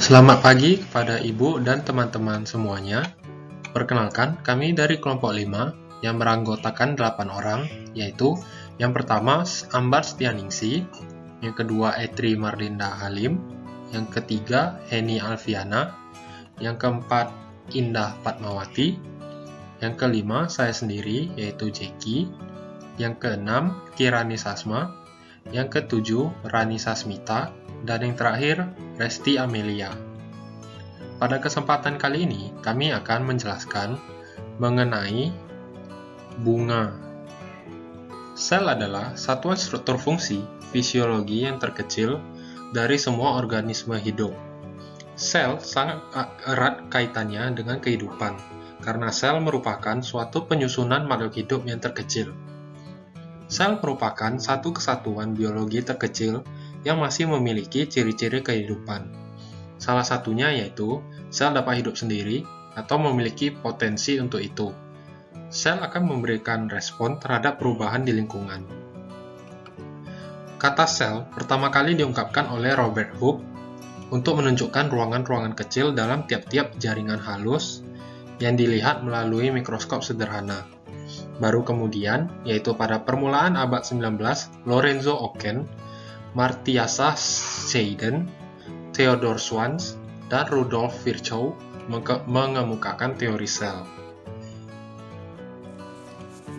Selamat pagi kepada Ibu dan teman-teman semuanya. Perkenalkan, kami dari kelompok 5 yang beranggotakan 8 orang, yaitu yang pertama Ambar Setianingsi, yang kedua Etri Marlinda Halim, yang ketiga Heni Alfiana, yang keempat Indah Fatmawati, yang kelima saya sendiri yaitu Jeki, yang keenam Kirani Sasma, yang ketujuh Rani Sasmita, dan yang terakhir Resti Amelia. Pada kesempatan kali ini, kami akan menjelaskan mengenai bunga. Sel adalah satuan struktur fungsi fisiologi yang terkecil dari semua organisme hidup. Sel sangat erat kaitannya dengan kehidupan, karena sel merupakan suatu penyusunan makhluk hidup yang terkecil. Sel merupakan satu kesatuan biologi terkecil yang masih memiliki ciri-ciri kehidupan. Salah satunya yaitu sel dapat hidup sendiri atau memiliki potensi untuk itu. Sel akan memberikan respon terhadap perubahan di lingkungan. Kata sel pertama kali diungkapkan oleh Robert Hooke untuk menunjukkan ruangan-ruangan kecil dalam tiap-tiap jaringan halus yang dilihat melalui mikroskop sederhana. Baru kemudian, yaitu pada permulaan abad 19, Lorenzo Oken, Martiasa Seiden, Theodor Schwann, dan Rudolf Virchow mengemukakan teori sel.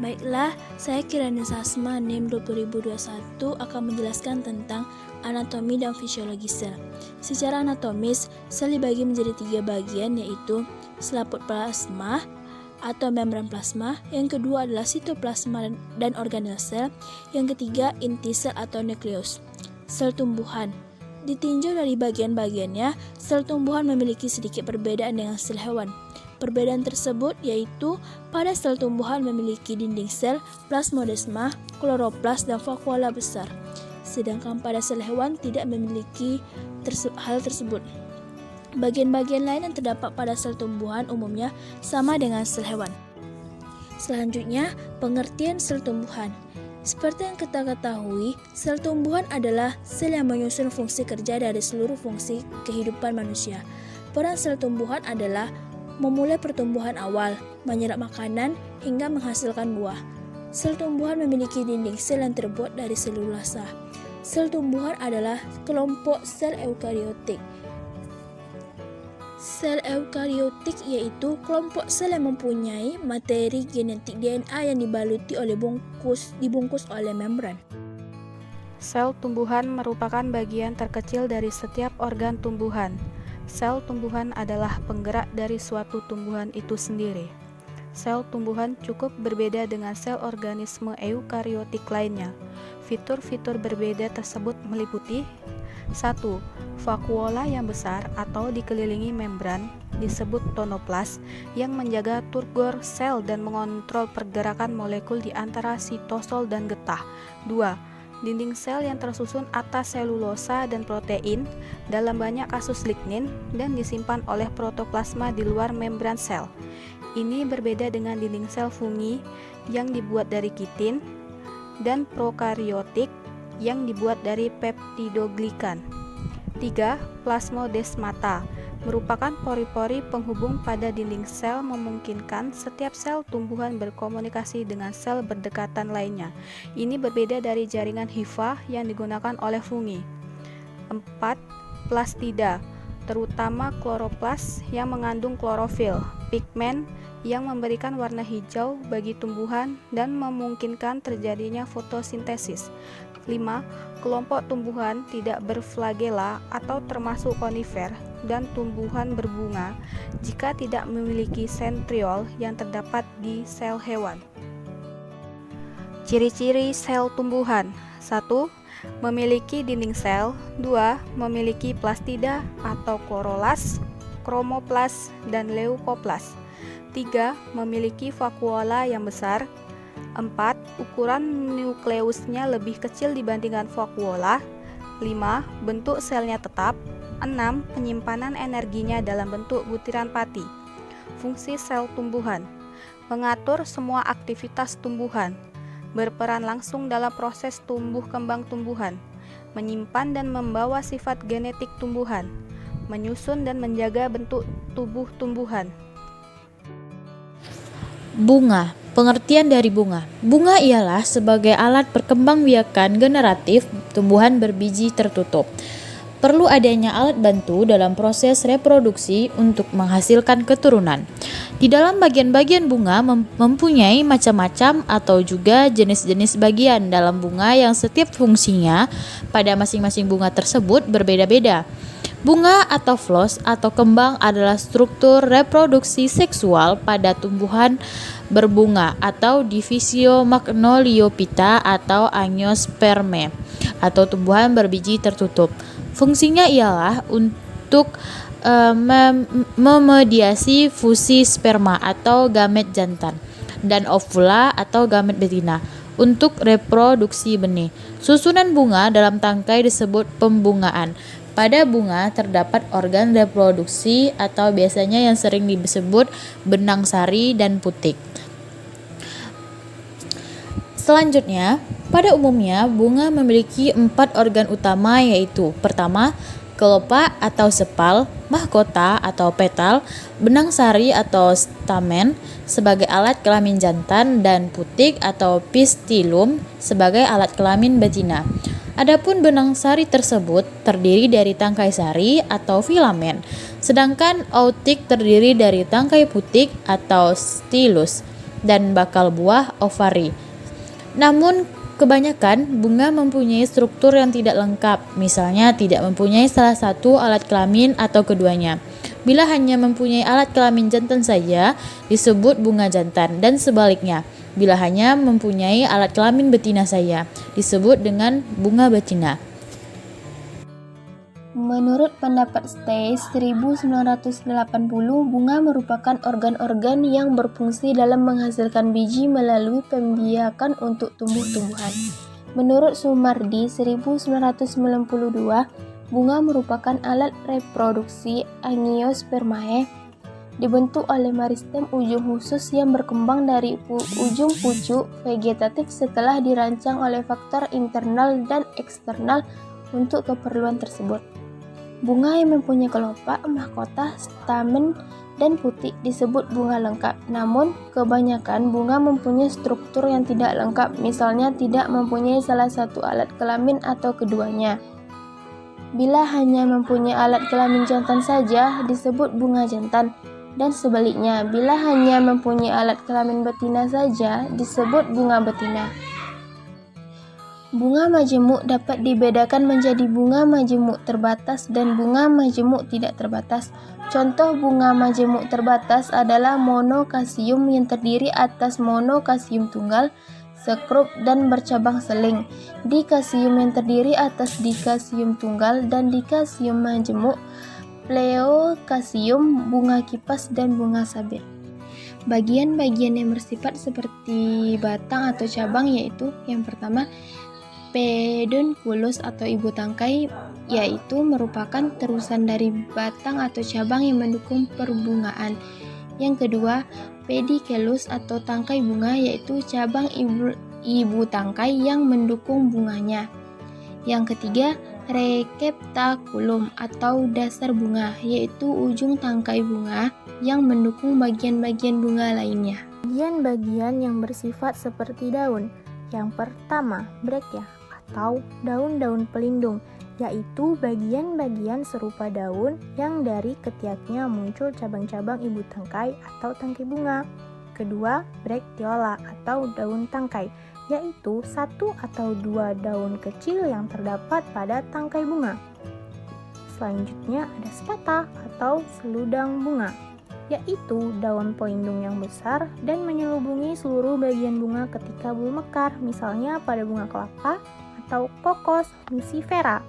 Baiklah, saya Kirani Sasma NIM 20021 akan menjelaskan tentang anatomi dan fisiologi sel. Secara anatomis, sel dibagi menjadi 3 bagian, yaitu selaput plasma atau membran plasma, yang kedua adalah sitoplasma dan organel sel, yang ketiga inti sel atau nukleus. Sel tumbuhan. Ditinjau dari bagian-bagiannya, sel tumbuhan memiliki sedikit perbedaan dengan sel hewan. Perbedaan tersebut yaitu pada sel tumbuhan memiliki dinding sel, plasmodesma, kloroplas, dan vakuola besar. Sedangkan pada sel hewan tidak memiliki hal tersebut. Bagian-bagian lain yang terdapat pada sel tumbuhan umumnya sama dengan sel hewan. Selanjutnya, pengertian sel tumbuhan. Seperti yang kita ketahui, sel tumbuhan adalah sel yang menyusun fungsi kerja dari seluruh fungsi kehidupan manusia. Peran sel tumbuhan adalah memulai pertumbuhan awal, menyerap makanan, hingga menghasilkan buah. Sel tumbuhan memiliki dinding sel yang terbuat dari selulasa. Sel tumbuhan adalah kelompok sel eukariotik. Sel eukariotik yaitu kelompok sel yang mempunyai materi genetik DNA yang dibaluti oleh dibungkus oleh membran. Sel tumbuhan merupakan bagian terkecil dari setiap organ tumbuhan. Sel tumbuhan adalah penggerak dari suatu tumbuhan itu sendiri. Sel tumbuhan cukup berbeda dengan sel organisme eukariotik lainnya. Fitur-fitur berbeda tersebut meliputi 1. Vakuola yang besar atau dikelilingi membran disebut tonoplas yang menjaga turgor sel dan mengontrol pergerakan molekul di antara sitosol dan getah. 2. Dinding sel yang tersusun atas selulosa dan protein, dalam banyak kasus lignin, dan disimpan oleh protoplasma di luar membran sel. Ini berbeda dengan dinding sel fungi yang dibuat dari kitin dan prokariotik yang dibuat dari peptidoglikan. 3. Plasmodesmata merupakan pori-pori penghubung pada dinding sel, memungkinkan setiap sel tumbuhan berkomunikasi dengan sel berdekatan lainnya. Ini berbeda dari jaringan hifa yang digunakan oleh fungi. 4. Plastida, terutama kloroplas yang mengandung klorofil, pigmen yang memberikan warna hijau bagi tumbuhan dan memungkinkan terjadinya fotosintesis. 5. Kelompok tumbuhan tidak berflagela atau termasuk konifer dan tumbuhan berbunga jika tidak memiliki sentriol yang terdapat di sel hewan. Ciri-ciri sel tumbuhan. 1. Memiliki dinding sel. 2. Memiliki plastida atau klorolas, kromoplas, dan leukoplas. 3. Memiliki vakuola yang besar. 4. Ukuran nukleusnya lebih kecil dibandingkan vakuola. 5. Bentuk selnya tetap. 6. Penyimpanan energinya dalam bentuk butiran pati. Fungsi sel tumbuhan: mengatur semua aktivitas tumbuhan, berperan langsung dalam proses tumbuh kembang tumbuhan, menyimpan dan membawa sifat genetik tumbuhan, menyusun dan menjaga bentuk tubuh tumbuhan. Bunga. Pengertian dari bunga. Bunga ialah sebagai alat perkembangbiakan generatif tumbuhan berbiji tertutup. Perlu adanya alat bantu dalam proses reproduksi untuk menghasilkan keturunan. Di dalam bagian-bagian bunga mempunyai macam-macam atau juga jenis-jenis bagian dalam bunga yang setiap fungsinya pada masing-masing bunga tersebut berbeda-beda. Bunga atau flos atau kembang adalah struktur reproduksi seksual pada tumbuhan berbunga atau Divisio Magnoliophyta atau Angiospermae atau tumbuhan berbiji tertutup. Fungsinya ialah untuk memediasi fusi sperma atau gamet jantan dan ovula atau gamet betina untuk reproduksi benih. Susunan bunga dalam tangkai disebut pembungaan. Pada bunga terdapat organ reproduksi atau biasanya yang sering disebut benang sari dan putik. Selanjutnya, pada umumnya bunga memiliki 4 organ utama yaitu: pertama, kelopak atau sepal, mahkota atau petal, benang sari atau stamen sebagai alat kelamin jantan, dan putik atau pistilum sebagai alat kelamin betina. Adapun benang sari tersebut terdiri dari tangkai sari atau filamen, sedangkan ootik terdiri dari tangkai putik atau stilus dan bakal buah ovari. Namun kebanyakan bunga mempunyai struktur yang tidak lengkap, misalnya tidak mempunyai salah satu alat kelamin atau keduanya. Bila hanya mempunyai alat kelamin jantan saja disebut bunga jantan, dan sebaliknya. Bila hanya mempunyai alat kelamin betina saja disebut dengan bunga betina. Menurut pendapat Stace 1980, bunga merupakan organ-organ yang berfungsi dalam menghasilkan biji melalui pembiakan untuk tumbuh-tumbuhan. Menurut Sumardi 1992, bunga merupakan alat reproduksi Angiospermae, dibentuk oleh meristem ujung khusus yang berkembang dari ujung pucuk vegetatif setelah dirancang oleh faktor internal dan eksternal untuk keperluan tersebut. Bunga yang mempunyai kelopak, mahkota, stamen, dan putik disebut bunga lengkap. Namun, kebanyakan bunga mempunyai struktur yang tidak lengkap, misalnya tidak mempunyai salah satu alat kelamin atau keduanya. Bila hanya mempunyai alat kelamin jantan saja disebut bunga jantan, dan sebaliknya, bila hanya mempunyai alat kelamin betina saja disebut bunga betina. Bunga majemuk dapat dibedakan menjadi bunga majemuk terbatas dan bunga majemuk tidak terbatas. Contoh bunga majemuk terbatas adalah monokasium yang terdiri atas monokasium tunggal, sekrup, dan bercabang seling. Dikasium yang terdiri atas dikasium tunggal dan dikasium majemuk, pleokasium, bunga kipas, dan bunga sabit. Bagian-bagian yang bersifat seperti batang atau cabang yaitu: yang pertama, pedunculus atau ibu tangkai, yaitu merupakan terusan dari batang atau cabang yang mendukung perbungaan. Yang kedua, pedicellus atau tangkai bunga, yaitu cabang ibu tangkai yang mendukung bunganya. Yang ketiga, receptaculum atau dasar bunga, yaitu ujung tangkai bunga yang mendukung bagian-bagian bunga lainnya. Bagian-bagian yang bersifat seperti daun. Yang pertama, brekya atau daun-daun pelindung, yaitu bagian-bagian serupa daun yang dari ketiaknya muncul cabang-cabang ibu tangkai atau tangkai bunga. Kedua, bracteola atau daun tangkai, yaitu 1 atau 2 daun kecil yang terdapat pada tangkai bunga. Selanjutnya ada spata atau seludang bunga, yaitu daun pelindung yang besar dan menyelubungi seluruh bagian bunga ketika belum mekar, misalnya pada bunga kelapa atau Cocos nucifera.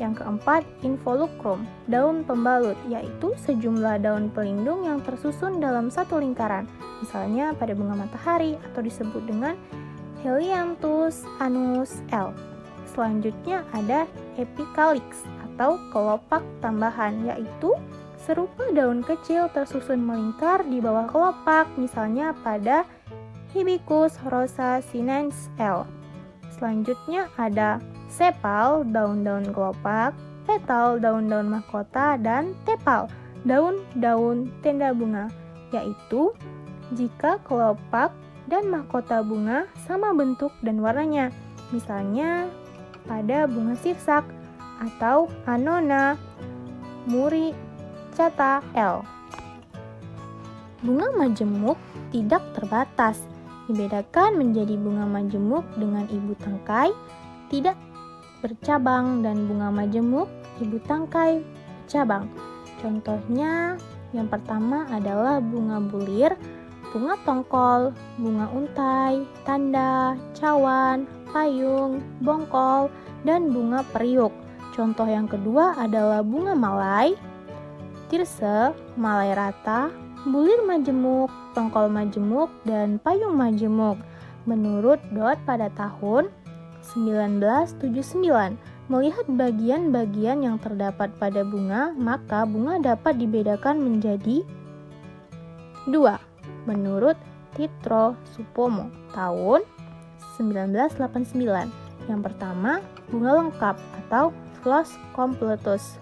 Yang keempat, involucrum, daun pembalut, yaitu sejumlah daun pelindung yang tersusun dalam satu lingkaran, misalnya pada bunga matahari atau disebut dengan Helianthus annus L. Selanjutnya ada epicalyx atau kelopak tambahan, yaitu serupa daun kecil tersusun melingkar di bawah kelopak, misalnya pada Hibiscus rosa sinensis L. Selanjutnya ada sepal, daun-daun kelopak, petal daun-daun mahkota, dan tepal daun-daun tenda bunga, yaitu jika kelopak dan mahkota bunga sama bentuk dan warnanya, misalnya pada bunga sirsak atau Annona muricata L. Bunga majemuk tidak terbatas, dibedakan menjadi bunga majemuk dengan ibu tangkai tidak bercabang dan bunga majemuk ibu tangkai bercabang. Contohnya yang pertama adalah bunga bulir, bunga tongkol, bunga untai, tanda, cawan, payung, bongkol, dan bunga periuk. Contoh yang kedua adalah bunga malai, tirse, malai rata, bulir majemuk, tongkol majemuk, dan payung majemuk. Menurut Dot pada tahun 1979, melihat bagian-bagian yang terdapat pada bunga, maka bunga dapat dibedakan menjadi 2. Menurut Titro Supomo tahun 1989. Yang pertama, bunga lengkap atau Flus completus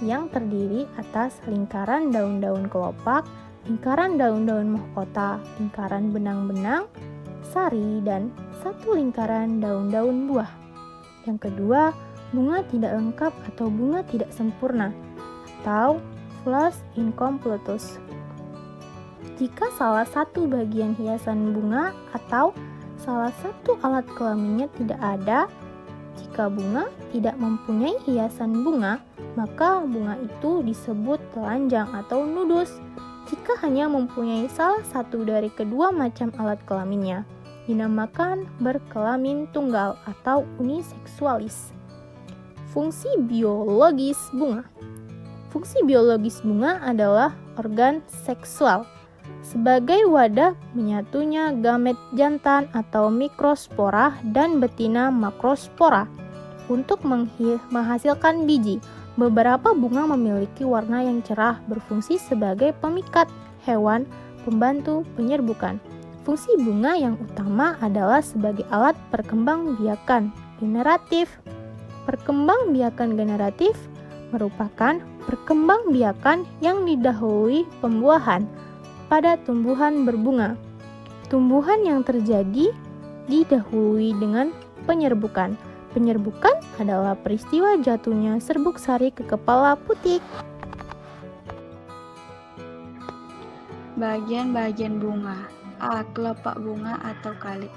yang terdiri atas lingkaran daun-daun kelopak, lingkaran daun-daun mahkota, lingkaran benang-benang, sari, dan satu lingkaran daun-daun buah. Yang kedua, bunga tidak lengkap atau bunga tidak sempurna atau Flus incompletus. Jika salah satu bagian hiasan bunga atau salah satu alat kelaminnya tidak ada, jika bunga tidak mempunyai hiasan bunga, maka bunga itu disebut telanjang atau nudus. Jika hanya mempunyai salah satu dari kedua macam alat kelaminnya, dinamakan berkelamin tunggal atau uniseksualis. Fungsi biologis bunga. Fungsi biologis bunga adalah organ seksual. Sebagai wadah menyatunya gamet jantan atau mikrospora dan betina makrospora untuk menghasilkan biji. Beberapa bunga memiliki warna yang cerah, berfungsi sebagai pemikat hewan, pembantu penyerbukan. Fungsi bunga yang utama adalah sebagai alat perkembangbiakan generatif. Perkembangbiakan generatif merupakan perkembangbiakan yang didahului pembuahan pada tumbuhan berbunga. Tumbuhan yang terjadi didahului dengan penyerbukan. Penyerbukan adalah peristiwa jatuhnya serbuk sari ke kepala putik. Bagian-bagian bunga. A. Kelopak bunga atau kalik.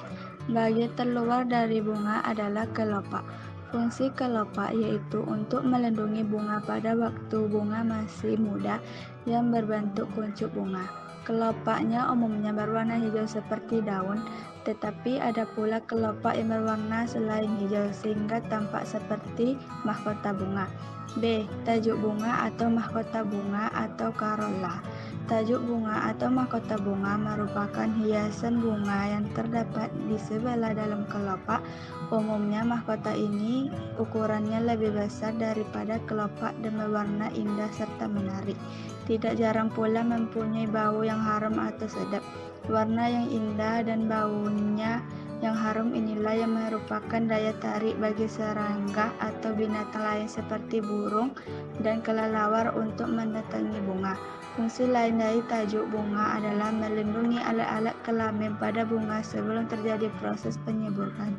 Bagian terluar dari bunga adalah kelopak. Fungsi kelopak yaitu untuk melindungi bunga pada waktu bunga masih muda yang berbentuk kuncup bunga. Kelopaknya umumnya berwarna hijau seperti daun, tetapi ada pula kelopak yang berwarna selain hijau sehingga tampak seperti mahkota bunga. B. Tajuk bunga atau mahkota bunga atau corolla. Tajuk bunga atau mahkota bunga merupakan hiasan bunga yang terdapat di sebelah dalam kelopak. Umumnya mahkota ini ukurannya lebih besar daripada kelopak dan berwarna indah serta menarik. Tidak jarang pula mempunyai bau yang harum atau sedap. Warna yang indah dan baunya yang harum inilah yang merupakan daya tarik bagi serangga atau binatang lain seperti burung dan kelelawar untuk mendatangi bunga. Fungsi lain dari tajuk bunga adalah melindungi alat-alat kelamin pada bunga sebelum terjadi proses penyeburan.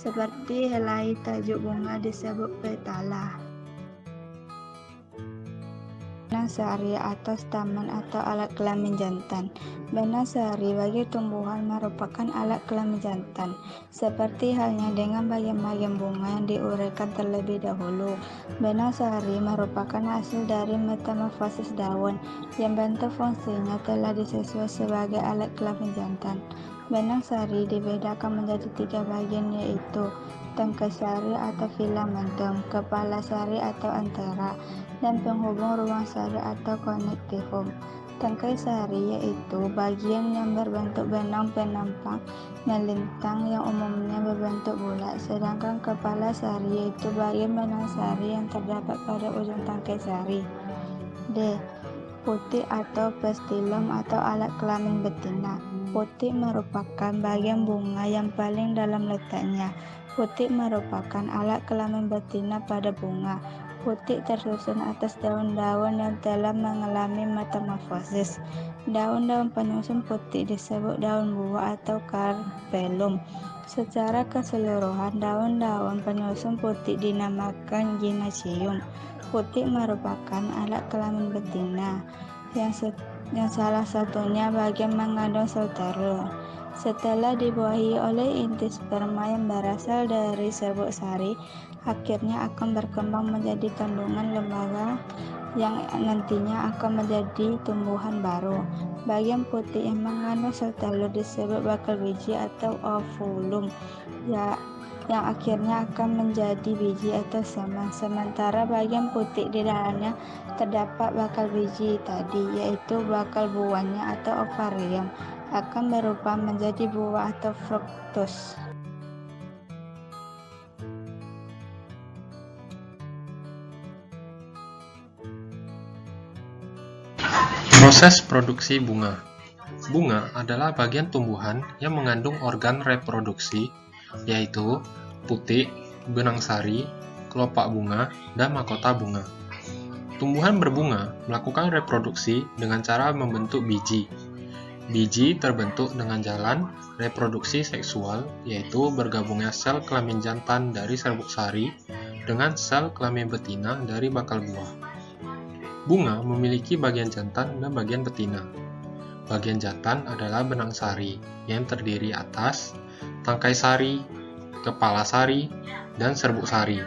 Seperti helai tajuk bunga disebut petala. Benang sari atau stamen atau alat kelamin jantan. Benang sari bagi tumbuhan merupakan alat kelamin jantan, seperti halnya dengan bagian-bagian bunga yang diuraikan terlebih dahulu. Benang sari merupakan hasil dari metamorfosis daun, yang bentuk fungsinya telah disesuaikan sebagai alat kelamin jantan. Benang sari dibedakan menjadi 3 bagian, yaitu tangkai sari atau filamentum, kepala sari atau antera, dan penghubung ruang sari atau connectivum. Tangkai sari yaitu bagian yang berbentuk benang penampang melintang yang umumnya berbentuk bulat, sedangkan kepala sari yaitu bagian benang sari yang terdapat pada ujung tangkai sari. D. Putik atau pestilum atau alat kelamin betina. Putik merupakan bagian bunga yang paling dalam letaknya. Putik merupakan alat kelamin betina pada bunga. Putik tersusun atas daun-daun yang telah mengalami metamorfosis. Daun-daun penyusun putik disebut daun buah atau carpellum. Secara keseluruhan, daun-daun penyusun putik dinamakan gynoecium. Putik merupakan alat kelamin betina, yang salah satunya bagian mengandung sel telur. Setelah dibuahi oleh inti sperma yang berasal dari serbuk sari, akhirnya akan berkembang menjadi kandungan lembaga yang nantinya akan menjadi tumbuhan baru. Bagian putih yang mengandung sel telur disebut bakal biji atau ovulum, yang akhirnya akan menjadi biji atau semen. Sementara bagian putih di dalamnya terdapat bakal biji tadi, yaitu bakal buahnya atau ovarium, akan berubah menjadi buah atau fruktus. Proses produksi bunga. Bunga adalah bagian tumbuhan yang mengandung organ reproduksi, yaitu putik, benang sari, kelopak bunga, dan mahkota bunga. Tumbuhan berbunga melakukan reproduksi dengan cara membentuk biji. Biji terbentuk dengan jalan reproduksi seksual, yaitu bergabungnya sel kelamin jantan dari serbuk sari dengan sel kelamin betina dari bakal buah. Bunga memiliki bagian jantan dan bagian betina. Bagian jantan adalah benang sari yang terdiri atas tangkai sari, kepala sari, dan serbuk sari.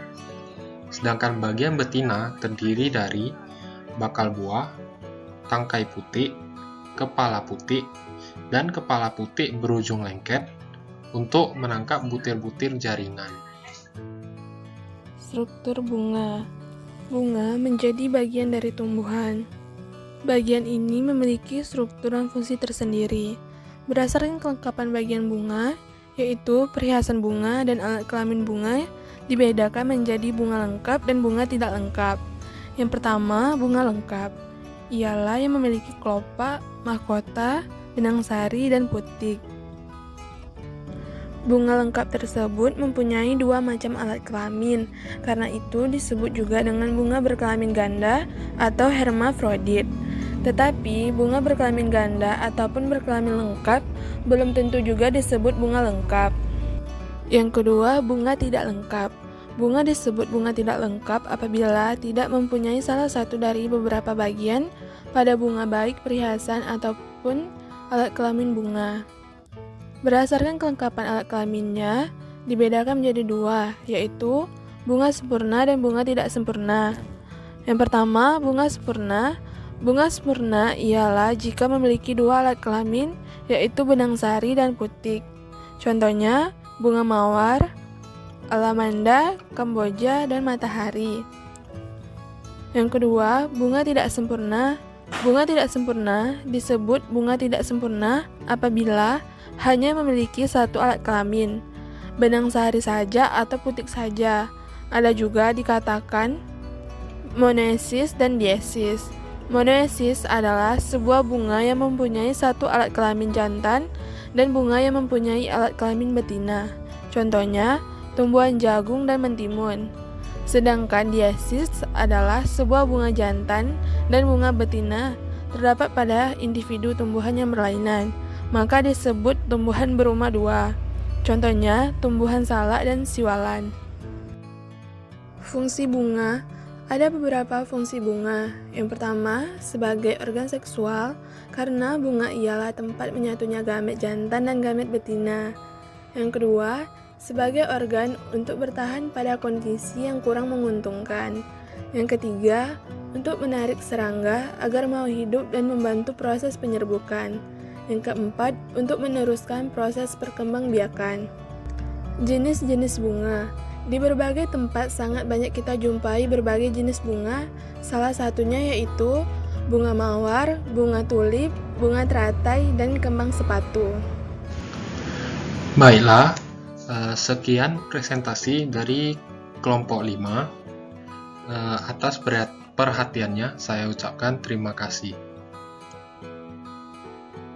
Sedangkan bagian betina terdiri dari bakal buah, tangkai putik, kepala putik, dan kepala putik berujung lengket untuk menangkap butir-butir jaringan. Struktur bunga. Bunga menjadi bagian dari tumbuhan. Bagian ini memiliki struktur dan fungsi tersendiri. Berdasarkan kelengkapan bagian bunga, yaitu perhiasan bunga dan alat kelamin bunga, dibedakan menjadi bunga lengkap dan bunga tidak lengkap. Yang pertama, bunga lengkap. Ialah yang memiliki kelopak, mahkota, benang sari, dan putik. Bunga lengkap tersebut mempunyai dua macam alat kelamin, karena itu disebut juga dengan bunga berkelamin ganda atau hermafrodit. Tetapi bunga berkelamin ganda ataupun berkelamin lengkap belum tentu juga disebut bunga lengkap. Yang kedua, bunga tidak lengkap. Bunga disebut bunga tidak lengkap apabila tidak mempunyai salah satu dari beberapa bagian pada bunga, baik perhiasan ataupun alat kelamin bunga. Berdasarkan kelengkapan alat kelaminnya, dibedakan menjadi dua, yaitu bunga sempurna dan bunga tidak sempurna. Yang pertama, bunga sempurna. Bunga sempurna ialah jika memiliki dua alat kelamin, yaitu benang sari dan putik. Contohnya, bunga mawar, alamanda, kamboja, dan matahari. Yang kedua, bunga tidak sempurna. Bunga tidak sempurna disebut bunga tidak sempurna apabila hanya memiliki satu alat kelamin, benang sari saja atau putik saja. Ada juga dikatakan monoesis dan diesis. Monoesis adalah sebuah bunga yang mempunyai satu alat kelamin jantan dan bunga yang mempunyai alat kelamin betina. Contohnya, tumbuhan jagung dan mentimun. Sedangkan diesis adalah sebuah bunga jantan dan bunga betina terdapat pada individu tumbuhan yang berlainan, maka disebut tumbuhan berumah dua. Contohnya, tumbuhan salak dan siwalan. Fungsi bunga. Ada beberapa fungsi bunga. Yang pertama, sebagai organ seksual, karena bunga ialah tempat menyatunya gamet jantan dan gamet betina. Yang kedua, sebagai organ untuk bertahan pada kondisi yang kurang menguntungkan. Yang ketiga, untuk menarik serangga agar mau hidup dan membantu proses penyerbukan. Yang keempat, untuk meneruskan proses perkembangbiakan. Jenis-jenis bunga. Di berbagai tempat sangat banyak kita jumpai berbagai jenis bunga, salah satunya yaitu bunga mawar, bunga tulip, bunga teratai, dan kembang sepatu. Baiklah, sekian presentasi dari kelompok 5. Atas perhatiannya saya ucapkan terima kasih.